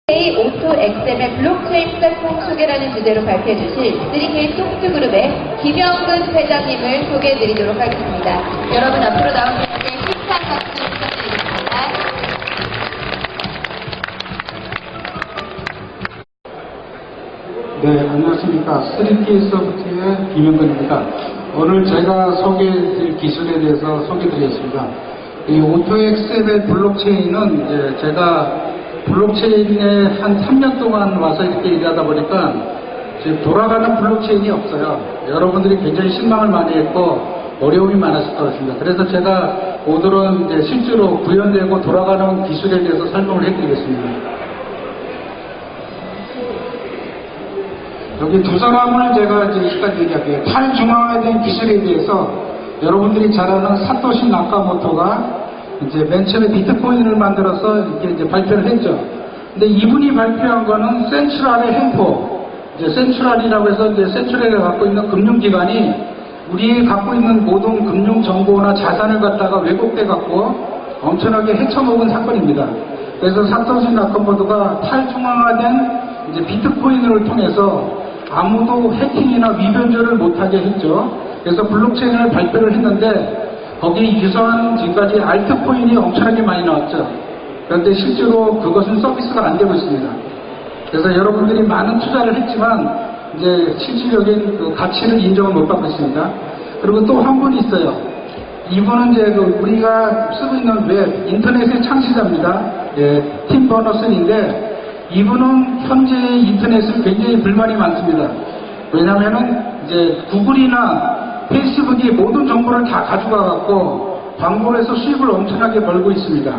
오토 XML 블록체인 플랫폼 소개라는 주제로 발표해 주실 3K 소프트그룹의 김영근 회장님을 소개해 드리도록 하겠습니다. 여러분 앞으로 나온 분께 힘찬 박수 부탁드리겠습니다. 네, 안녕하십니까. 3K 소프트의 김영근입니다. 오늘 제가 소개해드릴 기술에 대해서 소개드리겠습니다. 이 오토 XML 블록체인은 이제 제가 블록체인에 한 3년 동안 와서 이렇게 일하다 보니까 지금 돌아가는 블록체인이 없어요. 여러분들이 굉장히 실망을 많이 했고 어려움이 많았을 것 같습니다. 그래서 제가 오늘은 이제 실제로 구현되고 돌아가는 기술에 대해서 설명을 해드리겠습니다. 여기 두 사람을 제가 이제 일단 얘기할게요. 탈중앙화된 기술에 대해서 여러분들이 잘 아는 사토시 나카모토가 이제 맨 처음에 비트코인을 만들어서 이렇게 이제 발표를 했죠. 근데 이분이 발표한 거는 센츄럴의 횡포, 이제 센츄럴이라고 해서 이제 센츄럴을 갖고 있는 금융기관이 우리 갖고 있는 모든 금융 정보나 자산을 갖다가 왜곡돼 갖고 엄청나게 헤쳐먹은 사건입니다. 그래서 사토시 나카모토가 탈중앙화된 이제 비트코인을 통해서 아무도 해킹이나 위변조를 못하게 했죠. 그래서 블록체인을 발표를 했는데 거기에 유사한 지금까지 알트코인이 엄청나게 많이 나왔죠. 그런데 실제로 그것은 서비스가 안 되고 있습니다. 그래서 여러분들이 많은 투자를 했지만 이제 실질적인 그 가치를 인정을 못 받고 있습니다. 그리고 또 한 분이 있어요. 이분은 이제 그 우리가 쓰고 있는 웹, 인터넷의 창시자입니다. 예, 팀 버너슨인데 이분은 현재 인터넷은 굉장히 불만이 많습니다. 왜냐면은 이제 구글이나 페이스북이 모든 정보를 다 가져가 갖고 광고를 해서 수익을 엄청나게 벌고 있습니다.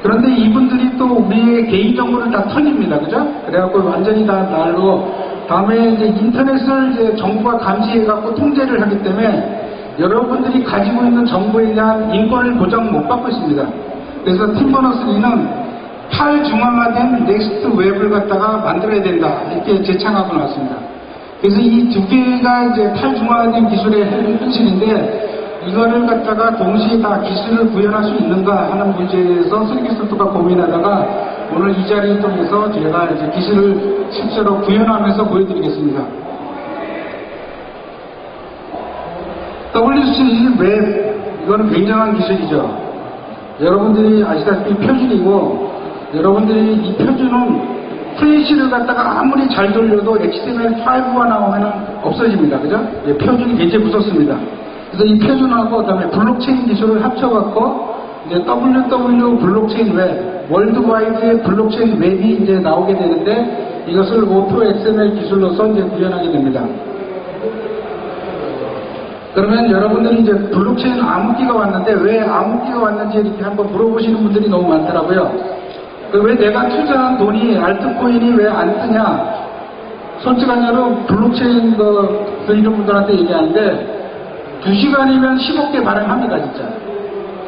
그런데 이분들이 또 우리의 개인 정보를 다 털립니다. 그죠? 그래갖고 완전히 다 날로 다음에 이제 인터넷을 이제 정부가 감시해 갖고 통제를 하기 때문에 여러분들이 가지고 있는 정보에 대한 인권을 보장 못 받고 있습니다. 그래서 팀 버너스리는 탈중앙화된 넥스트 웹을 갖다가 만들어야 된다. 이렇게 제창하고 나왔습니다. 그래서 이 두 개가 이제 탈중앙화된 기술의 현실인데 이거를 갖다가 동시에 다 기술을 구현할 수 있는가 하는 문제에 대해서 3K 소프트가 고민하다가 오늘 이 자리를 통해서 제가 이제 기술을 실제로 구현하면서 보여드리겠습니다. WC 웹 이거는 굉장한 기술이죠. 여러분들이 아시다시피 표준이고 여러분들이 이 표준은 플래시를 갖다가 아무리 잘 돌려도 HTML5가 나오면 없어집니다. 그죠? 예, 표준이 굉장히 무섭습니다. 그래서 이 표준하고 그다음에 블록체인 기술을 합쳐갖고 이제 WW 블록체인 웹, 월드와이드의 블록체인 웹이 이제 나오게 되는데 이것을 오토 XML 기술로서 이제 구현하게 됩니다. 그러면 여러분들이 이제 블록체인 암흑기가 왔는데 왜 암흑기가 왔는지 이렇게 한번 물어보시는 분들이 너무 많더라고요. 왜 내가 투자한 돈이 알트코인이 왜 안 뜨냐? 솔직하게로 블록체인 들리는 분들한테 얘기하는데 2시간이면 15개 발행합니다, 진짜.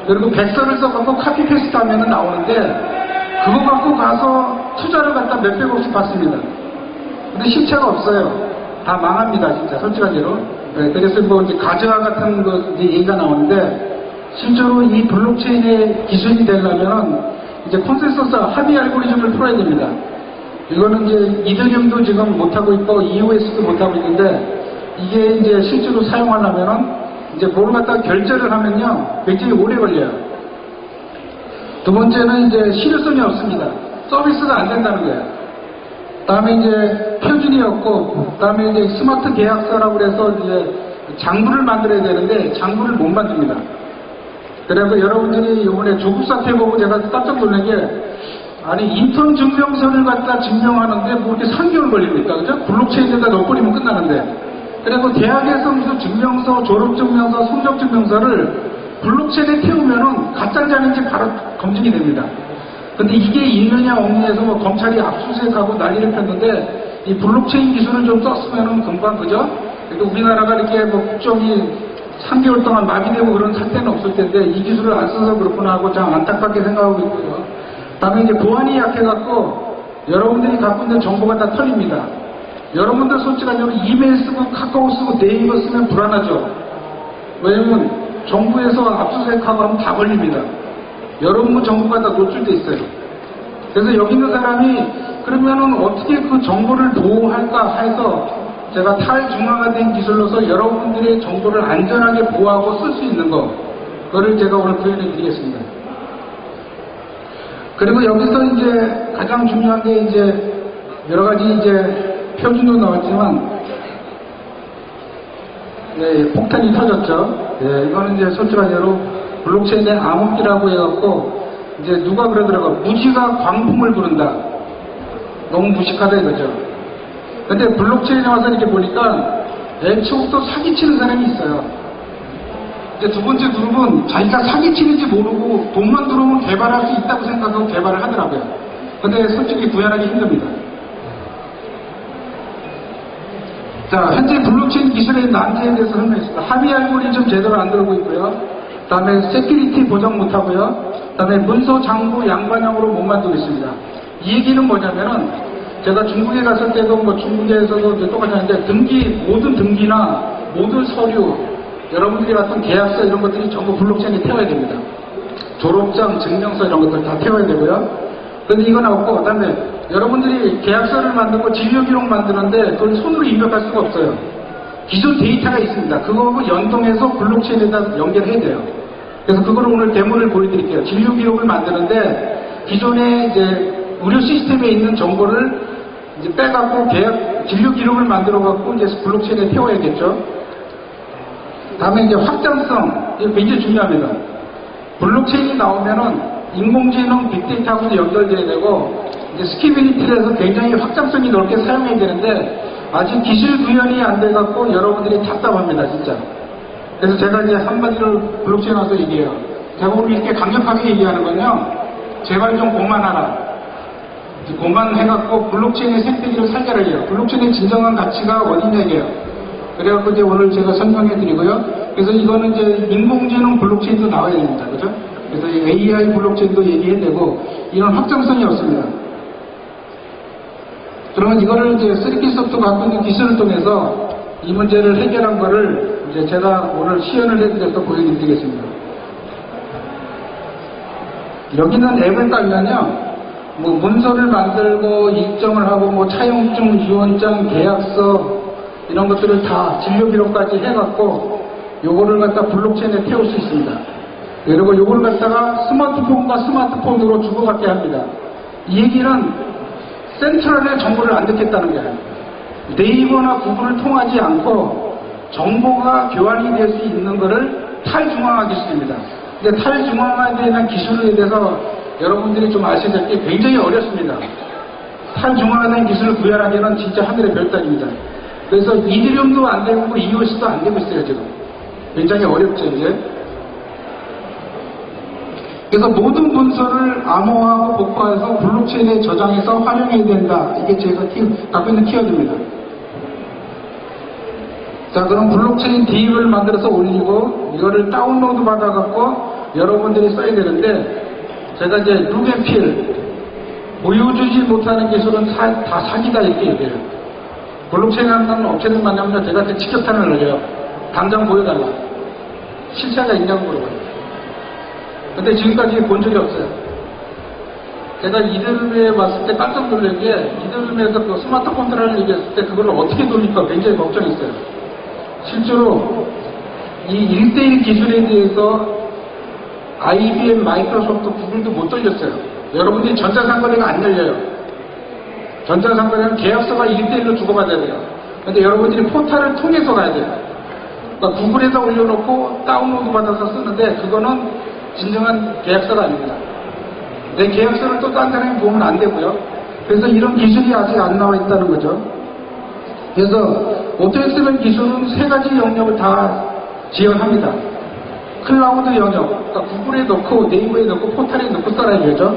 그리고 백서를 써갖고 카피 페이스트 하면 나오는데 그거 갖고 가서 투자를 갖다 몇백억씩 받습니다. 근데 실체가 없어요. 다 망합니다, 진짜, 솔직하게로. 네, 그래서 뭐 이제 가즈아 같은 거 이제 얘기가 나오는데 실제로 이 블록체인의 기술이 되려면 이제 컨센서스 합의 알고리즘을 풀어야 됩니다. 이거는 이제 이더리움도 지금 못하고 있고 EOS도 못하고 있는데 이게 이제 실제로 사용하려면은 이제 뭐를 갖다가 결제를 하면요 굉장히 오래 걸려요. 두 번째는 이제 실효성이 없습니다. 서비스가 안 된다는 거예요. 다음에 이제 표준이 없고 다음에 이제 스마트 계약서라고 해서 이제 장부를 만들어야 되는데 장부를 못 만듭니다. 그래서 여러분들이 이번에 조국 사태 보고 제가 깜짝 놀란 게 아니 인턴 증명서를 갖다 증명하는데 뭐 이렇게 3개월 걸립니까? 그죠? 블록체인에다 넣어버리면 끝나는데 그리고 대학에서 무슨 증명서, 졸업증명서, 성적증명서를 블록체인에 태우면은 가짜인지 바로 검증이 됩니다. 근데 이게 있느냐 없느냐에서 뭐 검찰이 압수수색하고 난리를 폈는데 이 블록체인 기술을 좀 썼으면은 금방 그죠? 그러니까 우리나라가 이렇게 뭐 국정이 3개월 동안 마비되고 그런 사태는 없을 텐데 이 기술을 안 써서 그렇구나 하고 참 안타깝게 생각하고 있고요. 다음에 이제 보안이 약해갖고 여러분들이 갖고 있는 정보가 다 털립니다. 여러분들 솔직하게로 이메일 쓰고 카카오 쓰고 네이버 쓰면 불안하죠. 왜냐면 정부에서 압수수색하고 하면 다 걸립니다. 여러분 정보가 다 노출돼 있어요. 그래서 여기 있는 사람이 그러면은 어떻게 그 정보를 보호할까 해서 제가 탈중앙화된 기술로서 여러분들의 정보를 안전하게 보호하고 쓸 수 있는 거, 그거를 제가 오늘 구현해 드리겠습니다. 그리고 여기서 이제 가장 중요한 게 이제 여러 가지 이제 표준도 나왔지만, 네, 폭탄이 터졌죠. 네, 이거는 이제 솔직하게로 블록체인의 암흑기라고 해갖고, 이제 누가 그러더라고요. 무지가 광풍을 부른다. 너무 무식하다 이거죠. 근데 블록체인에 와서 이렇게 보니까 애초부터 사기치는 사람이 있어요. 이제 두 번째 그룹은 자기가 사기치는지 모르고 돈만 들어오면 개발할 수 있다고 생각하고 개발을 하더라고요. 근데 솔직히 구현하기 힘듭니다. 자, 현재 블록체인 기술의 난제에 대해서 설명했습니다. 합의 알고리즘 제대로 안 들어오고 있고요. 그 다음에 세큐리티 보장 못하고요. 그 다음에 문서 장부 양반형으로 못 만들고 있습니다. 이 얘기는 뭐냐면은 제가 중국에 갔을 때도 뭐 중국에서도 이제 똑같이 하는데 모든 등기나 모든 서류, 여러분들이 같은 계약서 이런 것들이 전부 블록체인에 태워야 됩니다. 졸업장, 증명서 이런 것들 다 태워야 되고요. 그런데 이건 없고, 그 다음에 여러분들이 계약서를 만들고 진료기록 만드는데 그걸 손으로 입력할 수가 없어요. 기존 데이터가 있습니다. 그거하고 연동해서 블록체인에다 연결해야 돼요. 그래서 그걸 오늘 데모를 보여드릴게요. 진료기록을 만드는데 기존에 이제 의료 시스템에 있는 정보를 이제 빼갖고 진료기록을 만들어갖고 이제 블록체인에 태워야겠죠. 다음에 이제 확장성, 이거 굉장히 중요합니다. 블록체인이 나오면은 인공지능 빅데이터하고도 연결돼야 되고, 이제 스케일리티를 해서 굉장히 확장성이 넓게 사용해야 되는데, 아직 기술 구현이 안 돼갖고 여러분들이 답답합니다, 진짜. 그래서 제가 이제 한마디로 블록체인 와서 얘기해요. 제가 오늘 이렇게 강력하게 얘기하는 건요, 제발 좀 고만하라. 고만해갖고 블록체인의 생태계를 살려라 해요. 블록체인의 진정한 가치가 어디냐 이게요. 그래갖고 이제 오늘 제가 설명해 드리고요. 그래서 이거는 이제 인공지능 블록체인도 나와야 됩니다. 그죠? 그래서 AI 블록체인도 얘기해야 되고, 이런 확장성이 없습니다. 그러면 이거를 이제 3D 소프트가 갖고 있는 기술을 통해서 이 문제를 해결한 거를 이제 제가 오늘 시연을 해드려서 보여드리겠습니다. 여기는 앱을 깔면요, 뭐 문서를 만들고 일정을 하고 뭐 차용증, 유언장, 계약서 이런 것들을 다 진료기록까지 해갖고 요거를 갖다 블록체인에 태울 수 있습니다. 그리고 요걸 갖다가 스마트폰과 스마트폰으로 주고받게 합니다. 이 얘기는 센트럴의 정보를 안 듣겠다는 거예요. 네이버나 구글을 통하지 않고 정보가 교환이 될 수 있는 것을 탈중앙화 기술입니다. 근데 탈중앙화되는 기술에 대해서 여러분들이 좀 아셔야 될 게 굉장히 어렵습니다. 탈중앙화된 기술을 구현하기는 진짜 하늘의 별따기입니다. 그래서 이더리움도 안 되고 EOS도 안 되고 있어요, 지금. 굉장히 어렵죠, 이제. 그래서 모든 문서를 암호화하고 복화해서 블록체인에 저장해서 활용해야 된다. 이게 제가 갖고 있는 키워드입니다. 자, 그럼 블록체인 DApp을 만들어서 올리고 이거를 다운로드 받아갖고 여러분들이 써야 되는데, 제가 이제 룩앤필, 보여주지 못하는 기술은 다 사기다 이렇게 얘기해요. 블록체인 하는 업체들 만나면 제가 직격탄을 날려요. 당장 보여달라. 실체가 있냐고 물어봐요. 근데 지금까지 본 적이 없어요. 제가 이더리움에 봤을 때 깜짝 놀란 게, 이더리움에서 그 스마트 컨트롤을 얘기했을 때 그걸 어떻게 돌릴까 굉장히 걱정했어요. 실제로 이 1대1 기술에 대해서 IBM, 마이크로소프트, 구글도 못 돌렸어요. 여러분들이 전자상거래가 안 열려요. 전자상거래는 계약서가 1대1로 주고받아야 돼요. 근데 여러분들이 포탈을 통해서 가야 돼요. 그러니까 구글에다 올려놓고 다운로드 받아서 쓰는데 그거는 진정한 계약서가 아닙니다. 내 계약서를 또 딴 사람이 보면 안 되고요. 그래서 이런 기술이 아직 안 나와 있다는 거죠. 그래서 오토엑스맨 기술은 3가지 영역을 다 지원합니다. 클라우드 영역, 그러니까 구글에 넣고 네이버에 넣고 포탈에 넣고 써야 되죠.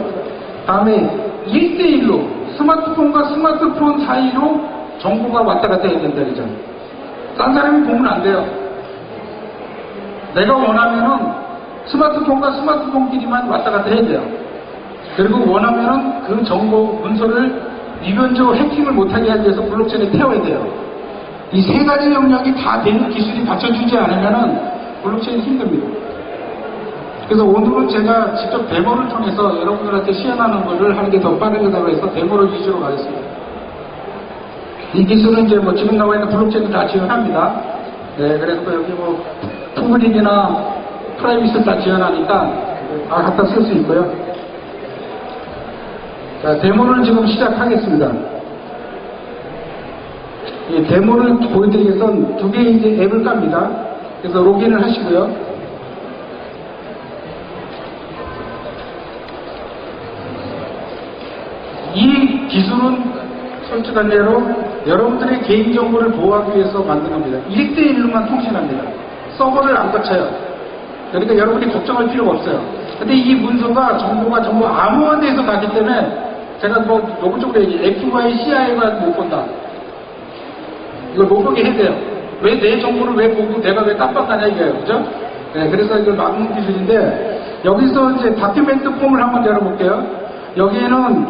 다음에 1대1로 스마트폰과 스마트폰 사이로 정보가 왔다 갔다 해야 된다 그죠. 딴 사람이 보면 안 돼요. 내가 원하면은 스마트폰과 스마트폰끼리만 왔다 갔다 해야 돼요. 그리고 원하면은 그 정보 문서를 위변적으로 해킹을 못하게 하기 위해서 블록체인에 태워야 돼요. 이 3가지 영역이 다 되는 기술이 받쳐주지 않으면은 블록체인이 힘듭니다. 그래서 오늘은 제가 직접 데모를 통해서 여러분들한테 시연하는 것을 하는 게 더 빠르다고 해서 데모를 위주로 가겠습니다. 이 기술은 이제 뭐 지금 나와 있는 블록체인을 다 지원합니다. 네, 그래서 여기 뭐 푸블릭이나 프라이빗을 다 지원하니까 다 갖다 쓸 수 있고요. 자, 데모를 지금 시작하겠습니다. 이 데모를 보여드리기 위해서는 두 개의 이제 앱을 깝니다. 그래서 로그인을 하시고요. 이 기술은 솔직한 예로 여러분들의 개인정보를 보호하기 위해서 만든 겁니다. 1대1로만 통신합니다. 서버를 안 거쳐요. 그러니까 여러분이 걱정할 필요가 없어요. 근데 이 문서가 정보가 전부 암호화돼서 가기 때문에 제가 뭐 로그 쪽으로 얘기해. FBI, CIA가 못 본다. 이걸 못 보게 해야 돼요. 왜 내 정보를 왜 보고 내가 왜 깜빡하냐 이거예요. 그죠? 네, 그래서 이걸 막는 기술인데 여기서 이제 다큐멘트 폼을 한번 열어볼게요. 여기에는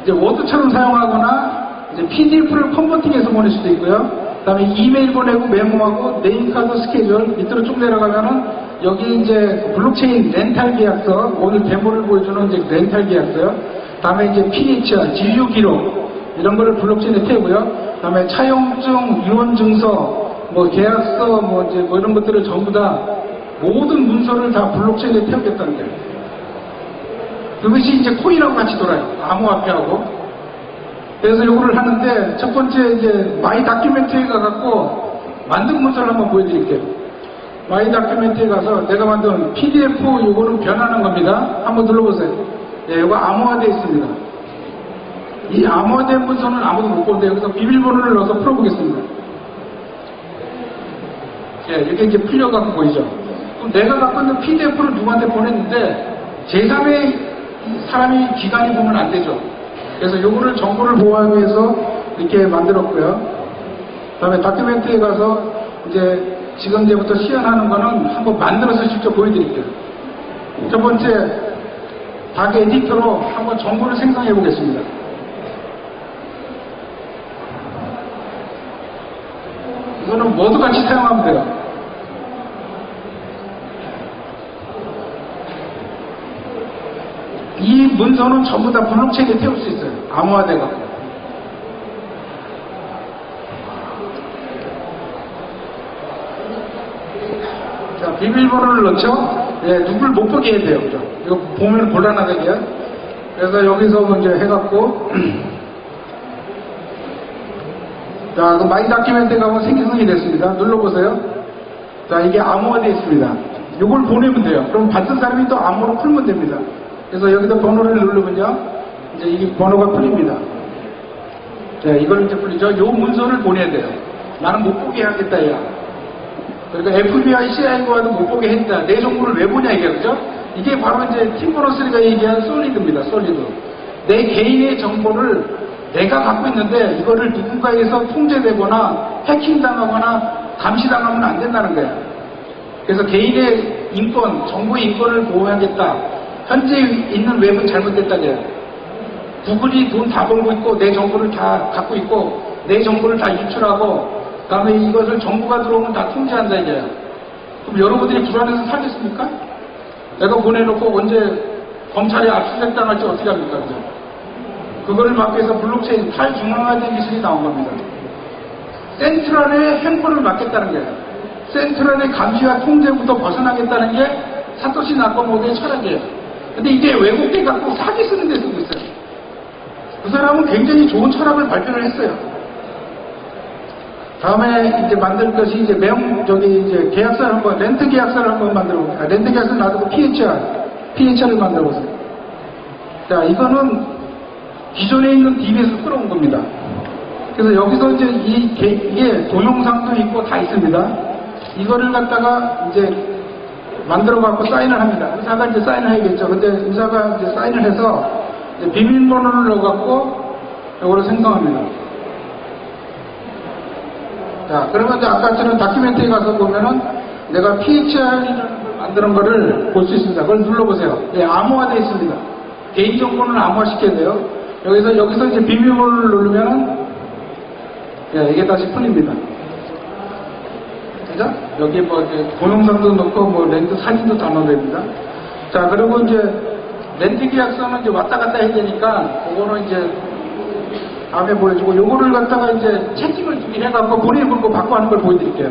이제 워드처럼 사용하거나 이제 PDF를 컨버팅해서 보낼 수도 있고요. 그 다음에 이메일 보내고 메모하고 네임카드 스케줄 밑으로 쭉 내려가면은 여기 이제 블록체인 렌탈 계약서 오늘 데모를 보여주는 이제 렌탈 계약서요. 그 다음에 이제 PHR 진료 기록 이런 거를 블록체인에 태우고요. 그 다음에 차용증, 유언증서, 뭐 계약서, 뭐 이제 뭐 이런 것들을 전부 다 모든 문서를 다 블록체인에 태우겠다는 거예요. 그것이 이제 코인하고 같이 돌아요. 암호화폐하고. 그래서 요거를 하는데 첫 번째 이제 마이 다큐멘트에 가갖고 만든 문서를 한번 보여드릴게요. 마이 다큐멘트에 가서 내가 만든 PDF 요거는 변하는 겁니다. 한번 눌러보세요. 예, 요거 암호화되어 있습니다. 이 암호화된 문서는 아무도 못 보는데 여기서 비밀번호를 넣어서 풀어보겠습니다. 예, 이게 이제 풀려갖고 보이죠? 그럼 내가 갖고 있는 PDF를 누구한테 보냈는데 제3의 사람이 기관이 보면 안 되죠. 그래서 요거를 정보를 보호하기 위해서 이렇게 만들었고요. 그 다음에 다큐멘트에 가서 이제 지금 이제부터 시연하는 거는 한번 만들어서 직접 보여드릴게요. 첫 번째, 닥 에디터로 한번 정보를 생성해 보겠습니다. 이거는 모두 같이 사용하면 돼요. 이 문서는 전부 다 블록체인에 태울 수 있어요. 암호화돼갖고. 자, 비밀번호를 넣죠? 예, 누굴 못 보게 해야 돼요. 그죠? 이거 보면 곤란하거든요. 그래서 여기서 먼저 해갖고, 자, 그 마이 다큐멘트에 가면 생성이 됐습니다. 눌러보세요. 자, 이게 암호화되어 있습니다. 이걸 보내면 돼요. 그럼 받은 사람이 또 암호로 풀면 됩니다. 그래서 여기다 번호를 누르면요, 이제 이 번호가 풀립니다. 자, 이걸 이제 풀리죠. 요 문서를 보내야 돼요. 나는 못 보게 하겠다, 야. 그러니까 FBI, CIA와도 못 보게 했다. 내 정보를 왜 보냐, 이게, 그죠? 이게 바로 이제 팀 버너스리가 얘기한 솔리드입니다, 솔리드. 내 개인의 정보를 내가 갖고 있는데 이거를 누군가에서 통제되거나 해킹당하거나 감시당하면 안 된다는 거예요. 그래서 개인의 인권, 정보의 인권을 보호하겠다. 현재 있는 웹은 잘못됐다고요. 구글이 돈 다 벌고 있고 내 정보를 다 갖고 있고 내 정보를 다 유출하고 그 다음에 이것을 정부가 들어오면 다 통제한다 이거예요. 그럼 여러분들이 불안해서 살겠습니까? 내가 보내놓고 언제 검찰에 압수수색 당할지 어떻게 합니까? 그죠? 그거를 막기 위해서 블록체인 탈중앙화된 기술이 나온 겁니다. 센트럴의 행보를 막겠다는 거예요. 센트럴의 감시와 통제부터 벗어나겠다는 게 사토시 나카모토의 철학이에요. 근데 이게 외국계 갖고 사기 쓰는 데 쓰고 있어요. 그 사람은 굉장히 좋은 철학을 발표를 했어요. 다음에 이제 만들 것이 이제 이제 계약서를 한번, 렌트 계약서를 한번 만들어 볼게요. 렌트 계약서를 놔두고 PHR을 만들어 보세요. 자, 이거는 기존에 있는 DB에서 끌어온 겁니다. 그래서 여기서 이제 이게 동영상도 있고 다 있습니다. 이거를 갖다가 이제 만들어 갖고 사인을 합니다. 의사가 이제 사인을 해야겠죠. 근데 의사가 이제 사인을 해서 이제 비밀번호를 넣어 갖고 이거를 생성합니다. 자, 그러면 이제 아까처럼 다큐멘터리에 가서 보면은 내가 PHR이라는 걸 만드는 거를 볼 수 있습니다. 그걸 눌러보세요. 예, 암호화되어 있습니다. 개인정보는 암호화시켜야 돼요. 여기서 이제 비밀번호를 누르면은 예, 이게 다시 풀립니다. 그죠? 여기 뭐 동영상도 넣고 뭐 렌즈 사진도 다 넣어야 됩니다. 자, 그리고 이제 렌트 계약서는 이제 왔다 갔다 해야 되니까 그거는 이제 다음에 보여주고, 요거를 갖다가 이제 채팅을 해갖고 보내는 거 받고 하는 걸 보여드릴게요.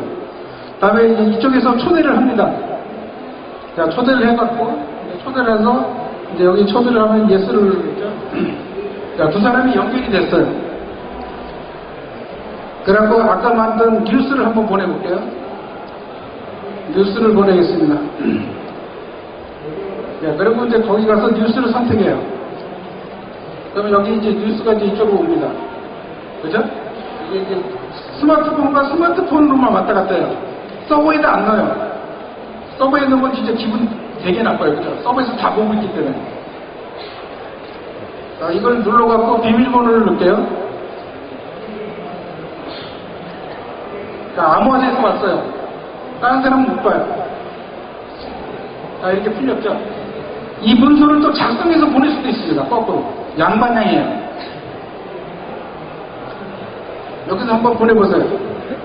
다음에 이제 이쪽에서 초대를 합니다. 자, 초대를 해갖고, 초대를 해서, 이제 여기 초대를 하면 예스를 누르겠죠. 자, 두 사람이 연결이 됐어요. 그래갖고 아까 만든 뉴스를 한번 보내볼게요. 뉴스를 보내겠습니다. 자, 그리고 이제 거기 가서 뉴스를 선택해요. 그러면 여기 이제 뉴스가 이제 이쪽으로 옵니다. 그죠? 이게 이제 스마트폰과 스마트폰으로만 왔다 갔다 해요. 서버에다 안 넣어요. 서버에 넣으면 진짜 기분 되게 나빠요. 그죠? 서버에서 다 보고 있기 때문에. 자, 이걸 눌러갖고 비밀번호를 넣을게요. 자, 암호화돼서 왔어요. 다른 사람은 못 봐요. 자, 이렇게 풀렸죠? 이 문서를 또 작성해서 보낼 수도 있습니다. 거꾸로. 양방향이에요. 여기서 한번 보내보세요.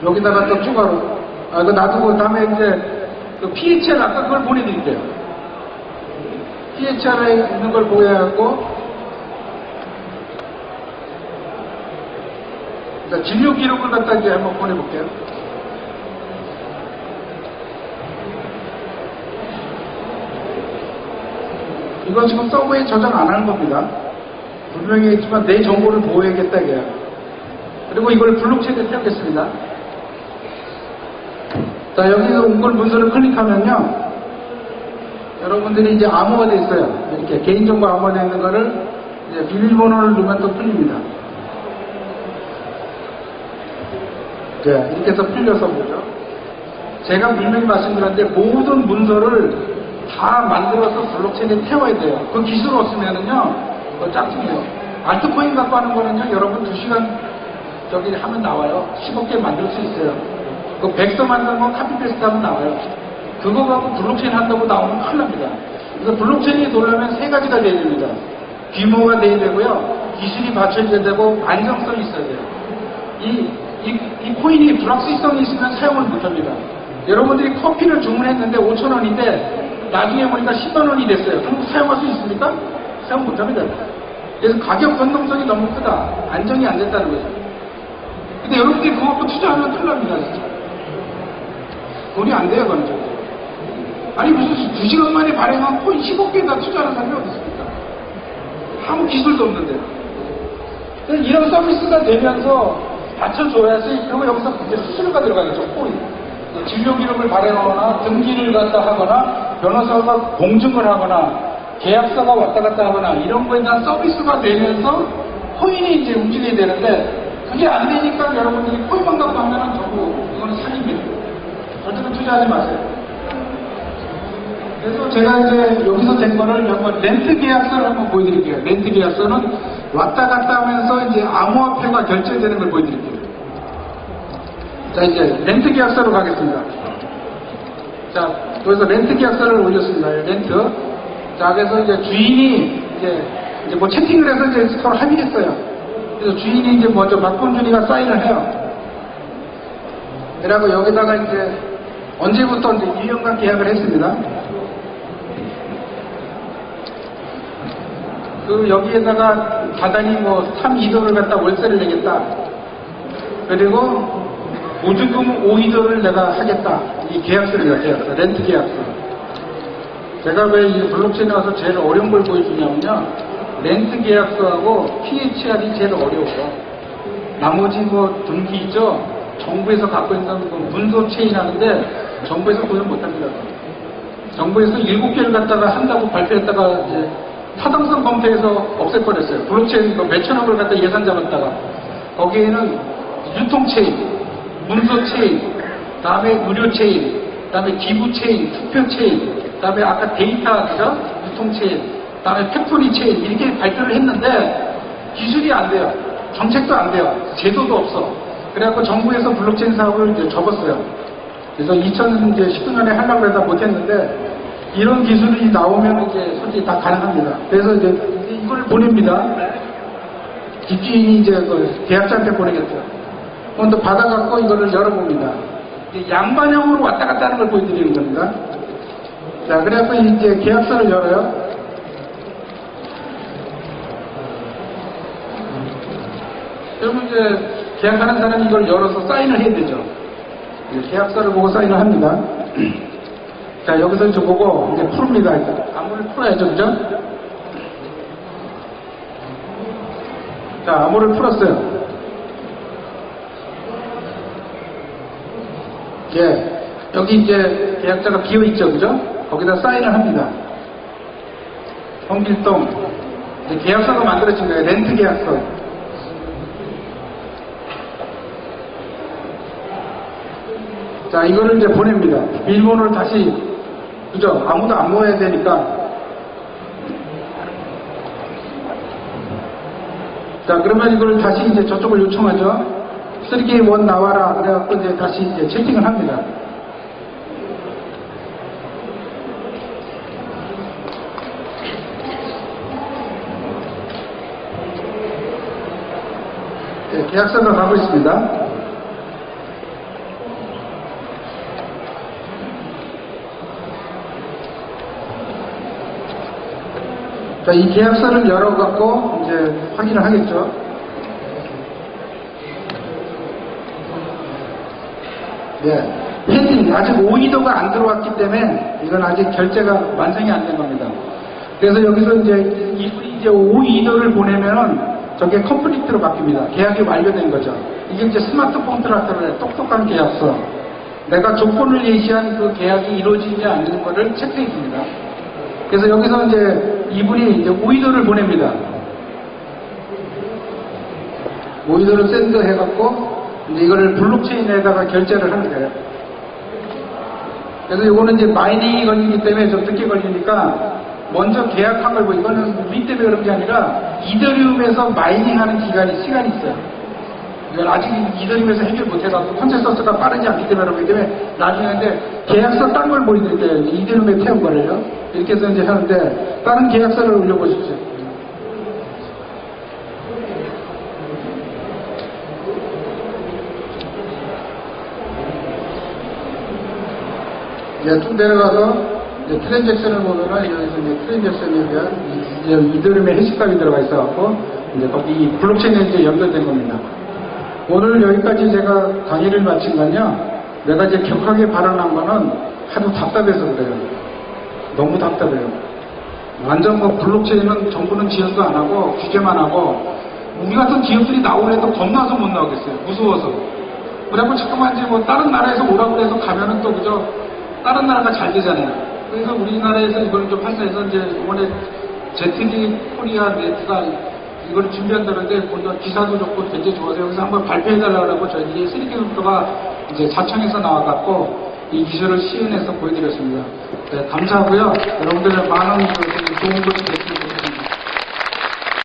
여기다가 또 추가로. 아, 이거 놔두고 다음에 이제 그 PHR 아까 그걸 보내드릴게요. PHR에 있는 걸 보여야하고, 자, 진료 기록을 갖다 이제 한번 보내볼게요. 이건 지금 서버에 저장 안 하는 겁니다. 분명히 했지만 내 정보를 보호해야겠다 이게요. 그리고 이걸 블록체인에 태우겠습니다. 자, 여기서 온 문서를 클릭하면요, 여러분들이 이제 암호가 돼 있어요. 이렇게 개인정보 암호가 있는 거를 이제 비밀번호를 넣으면 또 풀립니다. 네, 이렇게 해서 풀려서 보죠. 제가 분명히 말씀드렸는데 모든 문서를 다 만들어서 블록체인에 태워야 돼요. 그 기술 없으면은요, 짝퉁이에요. 알트코인 갖고 하는 거는요, 여러분 2시간 저기 하면 나와요. 15개 만들 수 있어요. 그 백서 만드는 건 카피페이스트 하면 나와요. 그거 갖고 블록체인 한다고 나오면 큰일 납니다. 그래서 블록체인이 돌려면 3가지가 돼야 됩니다. 규모가 돼야 되고요, 기술이 받쳐져야 되고, 안정성이 있어야 돼요. 이 코인이 불확실성이 있으면 사용을 못 합니다. 여러분들이 커피를 주문했는데 5,000원인데 나중에 보니까 10만원이 됐어요. 그럼 사용할 수 있습니까? 사용 못 합니다. 그래서 가격 변동성이 너무 크다. 안정이 안 됐다는 거죠. 근데 여러분들이 그거 갖고 투자하면 큰일 납니다, 진짜. 돈이 안 돼요, 그건 좀. 아니, 무슨 2시간 만에 발행한 코인 15개에다 투자하는 사람이 어디 있습니까? 아무 기술도 없는데. 이런 서비스가 되면서 받쳐줘야지. 그리고 여기서 이제 수수료가 들어가겠죠, 코인. 진료 기록을 발행하거나 등기를 갖다 하거나 변호사가 공증을 하거나 계약서가 왔다 갔다 하거나 이런 거에 대한 서비스가 되면서 코인이 이제 움직여야 되는데 그게 안 되니까 여러분들이 코인만 갖고 하면은 전부 이거는 사기입니다. 절대로 투자하지 마세요. 그래서 제가 이제 여기서 된 거를 한번 렌트 계약서를 한번 보여드릴게요. 렌트 계약서는 왔다 갔다 하면서 이제 암호화폐가 결제되는 걸 보여드릴게요. 자, 이제 렌트 계약서로 가겠습니다. 자, 여기서 렌트 계약서를 올렸습니다. 렌트. 자, 그래서 이제 주인이 이제 뭐 채팅을 해서 이제 서로 합의했어요. 그래서 주인이 이제 먼저 막본준이가 사인을 해요. 그래고 여기다가 이제 언제부터 이제 2년간 계약을 했습니다. 그 여기에다가 다단히 뭐 3, 2도를 갖다 월세를 내겠다. 그리고 보증금 5,2도를 내가 하겠다. 이 계약서입니다. 계약서. 렌트 계약서. 제가 왜 이 블록체인에 와서 제일 어려운 걸 보여주냐면요, 렌트 계약서하고 PHR이 제일 어려워요. 나머지 뭐 등기 있죠? 정부에서 갖고 있는 그 문서 체인 하는데 정부에서 구현 못합니다. 정부에서 7개를 갖다가 한다고 발표했다가 이제 타당성 검토해서 없애버렸어요. 블록체인 몇천억을 갖다 예산 잡았다가 거기에는 유통 체인, 문서 체인, 다음에 의료 체인, 다음에 기부 체인, 투표 체인, 다음에 아까 데이터 그죠? 유통 체인, 다음에 팩토리 체인 이렇게 발표를 했는데 기술이 안 돼요. 정책도 안 돼요. 제도도 없어. 그래갖고 정부에서 블록체인 사업을 이제 접었어요. 그래서 2019년에 하려고 해서 못했는데 이런 기술이 나오면 이제 솔직히 다 가능합니다. 그래서 이제 이걸 보냅니다. 집주인이 이제 그 계약자한테 보내겠죠. 먼저 받아갖고 이거를 열어봅니다. 양반형으로 왔다 갔다 하는 걸 보여드리는 겁니다. 자, 그래갖고 이제 계약서를 열어요. 그러면 이제 계약하는 사람이 이걸 열어서 사인을 해야 되죠. 계약서를 보고 사인을 합니다. 자, 여기서 이제 보고 이제 풉니다. 암호를 풀어야죠, 그죠? 자, 암호를 풀었어요. 예, 여기 이제 계약자가 비어있죠, 그죠? 거기다 사인을 합니다. 홍길동. 이제 계약서가 만들어진 거예요. 렌트 계약서. 자, 이거를 이제 보냅니다. 비밀번호를 다시, 그죠? 아무도 안 모아야 되니까. 자, 그러면 이걸 다시 이제 저쪽을 요청하죠. 3K 원 나와라. 그래갖고 이제 다시 이제 채팅을 합니다. 네, 계약서가 가고 있습니다. 자, 이 계약서를 열어갖고 이제 확인을 하겠죠. 예. 펜딩, 아직 오이더가 안 들어왔기 때문에 이건 아직 결제가 완성이 안 된 겁니다. 그래서 여기서 이제 이제 오이더를 보내면은 저게 컴플리트로 바뀝니다. 계약이 완료된 거죠. 이게 이제 스마트 콘트랙트를 똑똑한 계약서. 내가 조건을 예시한 그 계약이 이루어지지 않는 것을 체크해 줍니다. 그래서 여기서 이제 이분이 이제 오이더를 보냅니다. 오이더를 샌드 해갖고 이제 이거를 블록체인에다가 결제를 하는 거예요. 그래서 이거는 이제 마이닝이 걸리기 때문에 좀 늦게 걸리니까 먼저 계약한 걸 이거는 우리 때문에 그런 게 아니라 이더리움에서 마이닝하는 시간이 있어요. 이건 아직 이더리움에서 해결 못해서 컨센서스가 빠르지 않기 때문에 그렇기 때문에 나중에 하는데 계약서 딴 걸 보여드릴게요. 이더리움에 태운 거를요. 이렇게 해서 이제 하는데 다른 계약서를 올려보십시오. 이제 쭉 내려가서 이제 트랜잭션을 보면은 여기서 이제 트랜잭션에 대한 이제 이더리움의 해시값이 들어가 있어갖고 이제 거기 이 블록체인에 이제 연결된 겁니다. 오늘 여기까지 제가 강의를 마친 건요. 내가 이제 격하게 발언한 거는 하도 답답해서 그래요. 너무 답답해요. 완전 뭐 블록체인은 정부는 지원도 안 하고 규제만 하고 우리 같은 기업들이 나오려 해도 겁나서 못 나오겠어요. 무서워서. 그래갖고 잠깐만 이제 뭐 다른 나라에서 오라고 해서 가면은 또 그저 다른 나라가 잘 되잖아요. 그래서 우리나라에서 이걸 좀 활성해서 이제 이번에 ZD 코리아 네트가 이걸 준비한다는데 보니까 기사도 좋고 굉장히 좋아서 여기서 한번 발표해달라고 저희들이 3K소프트가 이제 사청에서 나와갖고 이 기술을 시연해서 보여드렸습니다. 네, 감사하고요. 여러분들 많은 좋은 것이 됐으면 좋겠습니다.